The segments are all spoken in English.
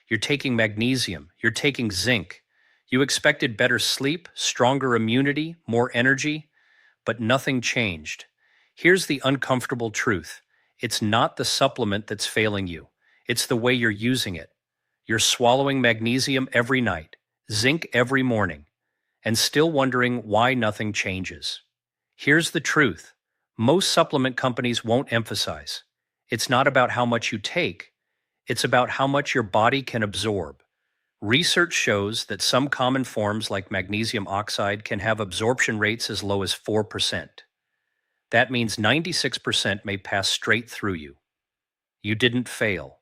You're taking magnesium, you're taking zinc. You expected better sleep, stronger immunity, more energy, but nothing changed. Here's the uncomfortable truth. It's not the supplement that's failing you. It's the way you're using it. You're swallowing magnesium every night, zinc every morning, and still wondering why nothing changes. Here's the truth. Most supplement companies won't emphasize. It's not about how much you take, it's about how much your body can absorb. Research shows that some common forms like magnesium oxide can have absorption rates as low as 4%. That means 96% may pass straight through you. You didn't fail.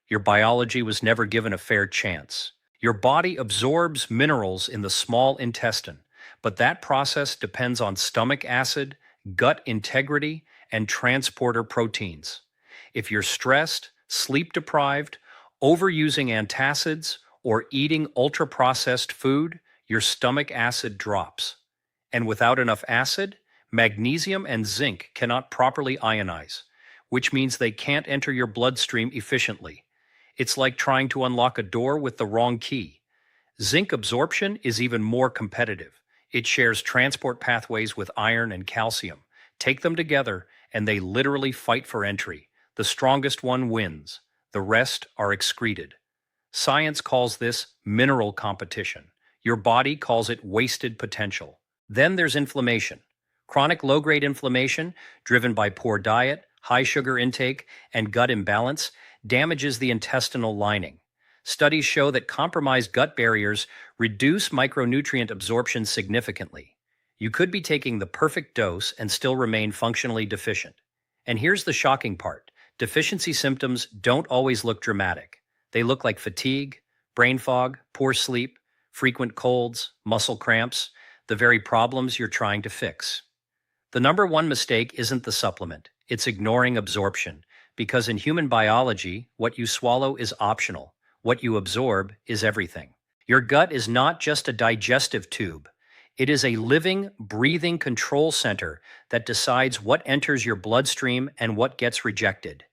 Your biology was never given a fair chance. Your body absorbs minerals in the small intestine, but that process depends on stomach acid, gut integrity, and transporter proteins. If you're stressed, sleep deprived, overusing antacids, or eating ultra-processed food, your stomach acid drops. And without enough acid, magnesium and zinc cannot properly ionize, which means they can't enter your bloodstream efficiently. It's like trying to unlock a door with the wrong key. Zinc absorption is even more competitive. It shares transport pathways with iron and calcium. Take them together, and they literally fight for entry. The strongest one wins. The rest are excreted. Science calls this mineral competition. Your body calls it wasted potential. Then there's inflammation. Chronic low-grade inflammation, driven by poor diet, high sugar intake, and gut imbalance, damages the intestinal lining. Studies show that compromised gut barriers reduce micronutrient absorption significantly. You could be taking the perfect dose and still remain functionally deficient. And here's the shocking part. Deficiency symptoms don't always look dramatic. They look like fatigue, brain fog, poor sleep, frequent colds, muscle cramps, the very problems you're trying to fix. The number one mistake isn't the supplement, it's ignoring absorption, because in human biology, what you swallow is optional. What you absorb is everything. Your gut is not just a digestive tube. It is a living, breathing control center that decides what enters your bloodstream and what gets rejected.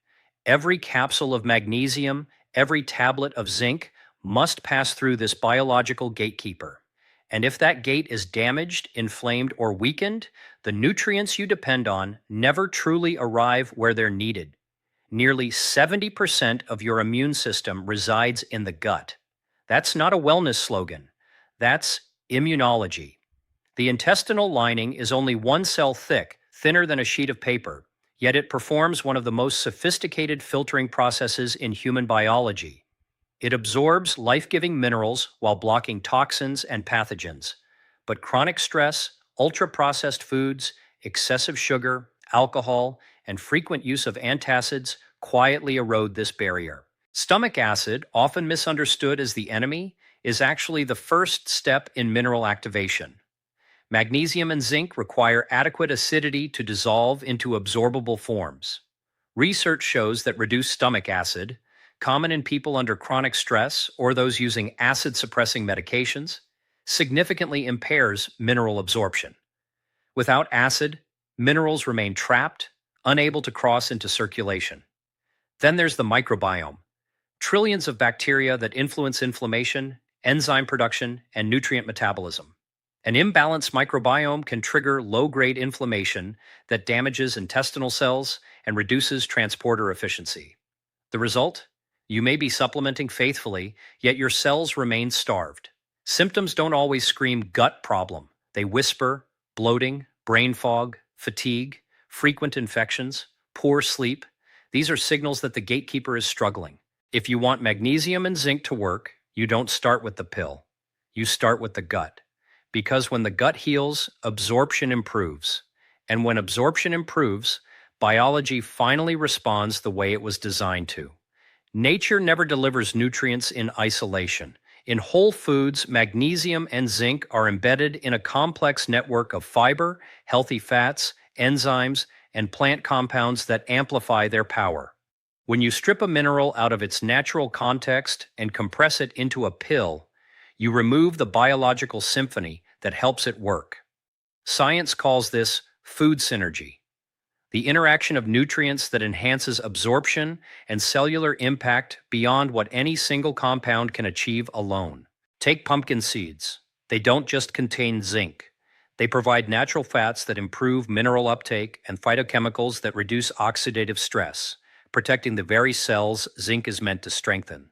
Every capsule of magnesium, every tablet of zinc must pass through this biological gatekeeper. And if that gate is damaged, inflamed, or weakened, the nutrients you depend on never truly arrive where they're needed. Nearly 70% of your immune system resides in the gut. That's not a wellness slogan. That's immunology. The intestinal lining is only one cell thick, thinner than a sheet of paper, yet it performs one of the most sophisticated filtering processes in human biology. It absorbs life-giving minerals while blocking toxins and pathogens. But chronic stress, ultra-processed foods, excessive sugar, alcohol, and frequent use of antacids quietly erode this barrier. Stomach acid, often misunderstood as the enemy, is actually the first step in mineral activation. Magnesium and zinc require adequate acidity to dissolve into absorbable forms. Research shows that reduced stomach acid, common in people under chronic stress or those using acid-suppressing medications, significantly impairs mineral absorption. Without acid, minerals remain trapped, unable to cross into circulation. Then there's the microbiome. Trillions of bacteria that influence inflammation, enzyme production, and nutrient metabolism. An imbalanced microbiome can trigger low-grade inflammation that damages intestinal cells and reduces transporter efficiency. The result? You may be supplementing faithfully, yet your cells remain starved. Symptoms don't always scream gut problem. They whisper bloating, brain fog, fatigue, frequent infections, poor sleep. These are signals that the gatekeeper is struggling. If you want magnesium and zinc to work, you don't start with the pill. You start with the gut. Because when the gut heals, absorption improves. And when absorption improves, biology finally responds the way it was designed to. Nature never delivers nutrients in isolation. In whole foods, magnesium and zinc are embedded in a complex network of fiber, healthy fats, enzymes, and plant compounds that amplify their power. When you strip a mineral out of its natural context and compress it into a pill, you remove the biological symphony that helps it work. Science calls this food synergy. the interaction of nutrients that enhances absorption and cellular impact beyond what any single compound can achieve alone. Take pumpkin seeds. They don't just contain zinc. They provide natural fats that improve mineral uptake and phytochemicals that reduce oxidative stress, protecting the very cells zinc is meant to strengthen.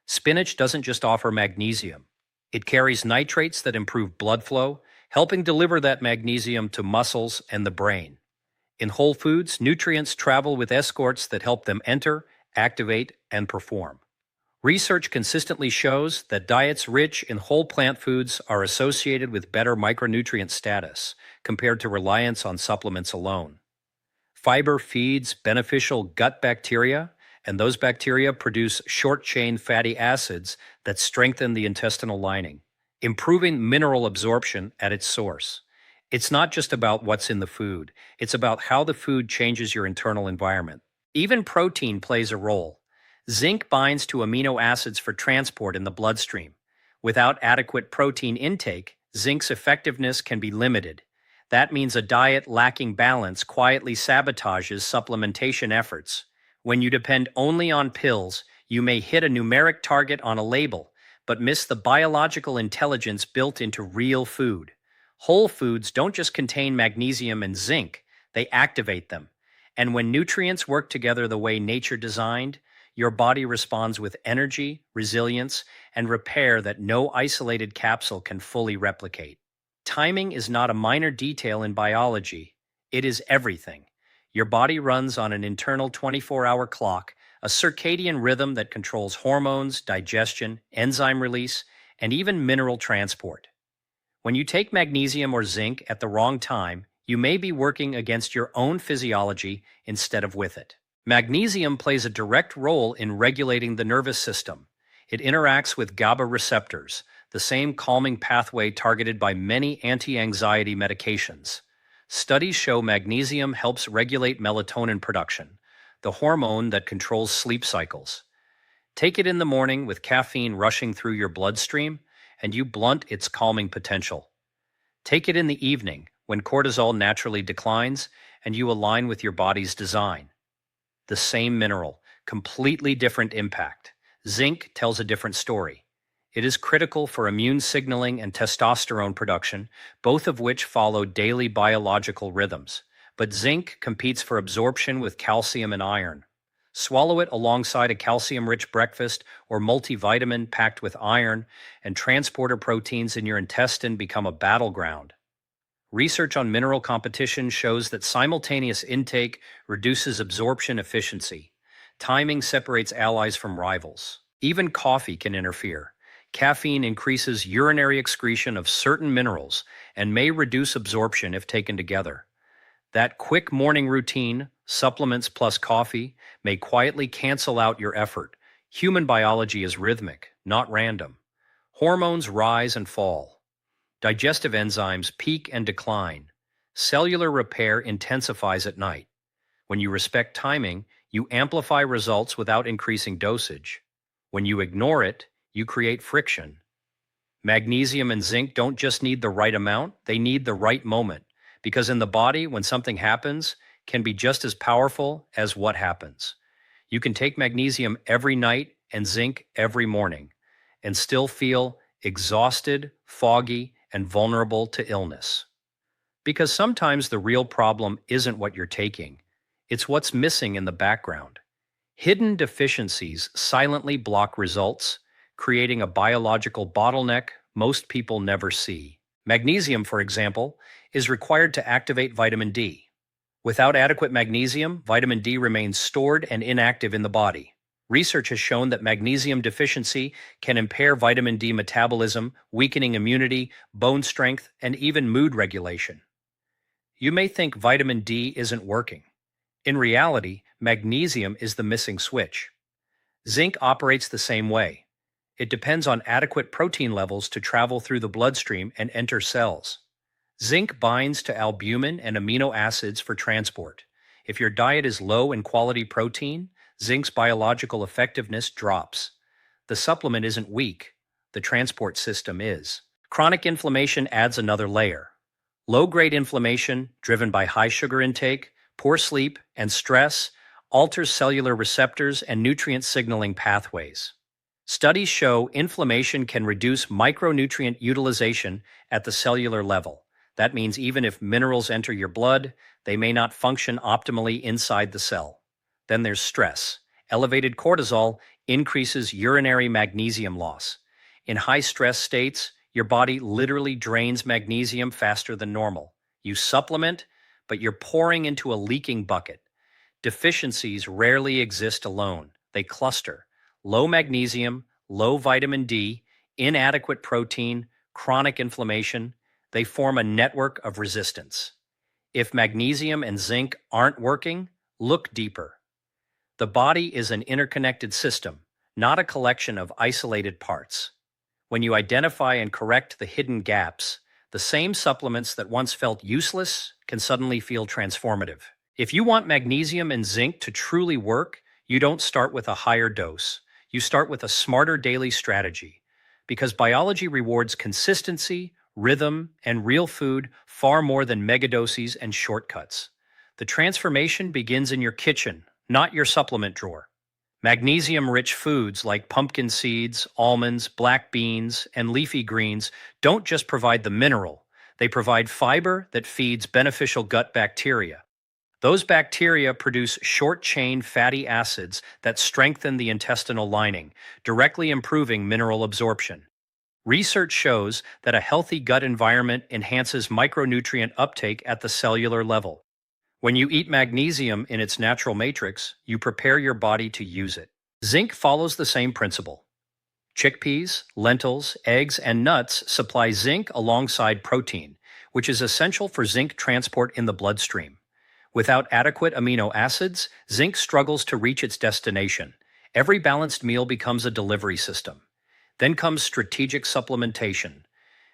Spinach doesn't just offer magnesium. It carries nitrates that improve blood flow, helping deliver that magnesium to muscles and the brain. In whole foods, nutrients travel with escorts that help them enter, activate, and perform. Research consistently shows that diets rich in whole plant foods are associated with better micronutrient status compared to reliance on supplements alone. Fiber feeds beneficial gut bacteria, and those bacteria produce short-chain fatty acids that strengthen the intestinal lining, improving mineral absorption at its source. It's not just about what's in the food, it's about how the food changes your internal environment. Even protein plays a role. Zinc binds to amino acids for transport in the bloodstream. Without adequate protein intake, zinc's effectiveness can be limited. That means a diet lacking balance quietly sabotages supplementation efforts. When you depend only on pills, you may hit a numeric target on a label, but miss the biological intelligence built into real food. Whole foods don't just contain magnesium and zinc, they activate them. And when nutrients work together the way nature designed, your body responds with energy, resilience, and repair that no isolated capsule can fully replicate. Timing is not a minor detail in biology, it is everything. Your body runs on an internal 24-hour clock, a circadian rhythm that controls hormones, digestion, enzyme release, and even mineral transport. When you take magnesium or zinc at the wrong time, you may be working against your own physiology instead of with it. Magnesium plays a direct role in regulating the nervous system. It interacts with GABA receptors, the same calming pathway targeted by many anti-anxiety medications. Studies show magnesium helps regulate melatonin production, the hormone that controls sleep cycles. Take it in the morning with caffeine rushing through your bloodstream, and you blunt its calming potential. Take it in the evening, when cortisol naturally declines, and you align with your body's design. The same mineral, completely different impact. Zinc tells a different story. It is critical for immune signaling and testosterone production, both of which follow daily biological rhythms. But zinc competes for absorption with calcium and iron. Swallow it alongside a calcium-rich breakfast or multivitamin packed with iron, and transporter proteins in your intestine become a battleground. Research on mineral competition shows that simultaneous intake reduces absorption efficiency. Timing separates allies from rivals. Even coffee can interfere. Caffeine increases urinary excretion of certain minerals and may reduce absorption if taken together. That quick morning routine, supplements plus coffee, may quietly cancel out your effort. Human biology is rhythmic, not random. Hormones rise and fall. Digestive enzymes peak and decline. Cellular repair intensifies at night. When you respect timing, you amplify results without increasing dosage. When you ignore it, you create friction. Magnesium and zinc don't just need the right amount, they need the right moment. Because in the body, when something happens, can be just as powerful as what happens. You can take magnesium every night and zinc every morning, and still feel exhausted, foggy, and vulnerable to illness. Because sometimes the real problem isn't what you're taking, it's what's missing in the background. Hidden deficiencies silently block results, creating a biological bottleneck most people never see. Magnesium, for example, is required to activate vitamin D. Without adequate magnesium, vitamin D remains stored and inactive in the body. Research has shown that magnesium deficiency can impair vitamin D metabolism, weakening immunity, bone strength, and even mood regulation. You may think vitamin D isn't working. In reality, magnesium is the missing switch. Zinc operates the same way. It depends on adequate protein levels to travel through the bloodstream and enter cells. Zinc binds to albumin and amino acids for transport. If your diet is low in quality protein, zinc's biological effectiveness drops. The supplement isn't weak, the transport system is. Chronic inflammation adds another layer. Low-grade inflammation, driven by high sugar intake, Poor sleep and stress alters cellular receptors and nutrient signaling pathways. Studies show inflammation can reduce micronutrient utilization at the cellular level. That means even if minerals enter your blood, they may not function optimally inside the cell. Then there's stress. Elevated cortisol increases urinary magnesium loss. In high stress states, your body literally drains magnesium faster than normal. You supplement, but you're pouring into a leaking bucket. Deficiencies rarely exist alone, they cluster. Low magnesium, low vitamin D, inadequate protein, chronic inflammation, they form a network of resistance. If magnesium and zinc aren't working, look deeper. The body is an interconnected system, not a collection of isolated parts. When you identify and correct the hidden gaps, the same supplements that once felt useless can suddenly feel transformative. If you want magnesium and zinc to truly work, you don't start with a higher dose. You start with a smarter daily strategy. Because biology rewards consistency, rhythm, and real food far more than megadoses and shortcuts. The transformation begins in your kitchen, not your supplement drawer. Magnesium-rich foods like pumpkin seeds, almonds, black beans, and leafy greens don't just provide the mineral, they provide fiber that feeds beneficial gut bacteria. Those bacteria produce short-chain fatty acids that strengthen the intestinal lining, directly improving mineral absorption. Research shows that a healthy gut environment enhances micronutrient uptake at the cellular level. When you eat magnesium in its natural matrix, you prepare your body to use it. Zinc follows the same principle. Chickpeas, lentils, eggs, and nuts supply zinc alongside protein, which is essential for zinc transport in the bloodstream. Without adequate amino acids, zinc struggles to reach its destination. Every balanced meal becomes a delivery system. Then comes strategic supplementation.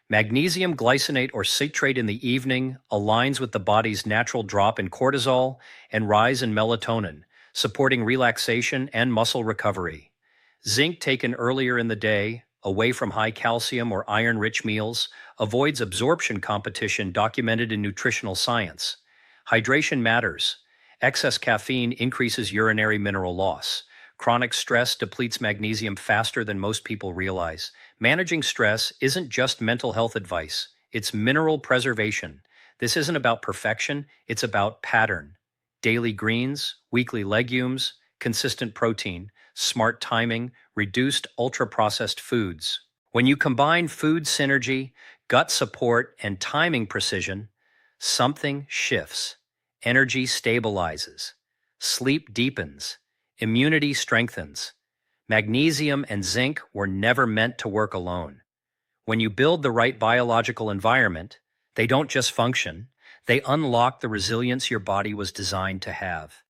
Magnesium glycinate or citrate in the evening aligns with the body's natural drop in cortisol and rise in melatonin, supporting relaxation and muscle recovery. Zinc taken earlier in the day, away from high calcium or iron-rich meals, avoids absorption competition documented in nutritional science. Hydration matters. Excess caffeine increases urinary mineral loss. Chronic stress depletes magnesium faster than most people realize. Managing stress isn't just mental health advice, it's mineral preservation. This isn't about perfection, it's about pattern. Daily greens, weekly legumes, consistent protein, smart timing, reduced ultra-processed foods. When you combine food synergy, gut support, and timing precision, something shifts. Energy stabilizes. Sleep deepens. Immunity strengthens. Magnesium and zinc were never meant to work alone. When you build the right biological environment, they don't just function, they unlock the resilience your body was designed to have.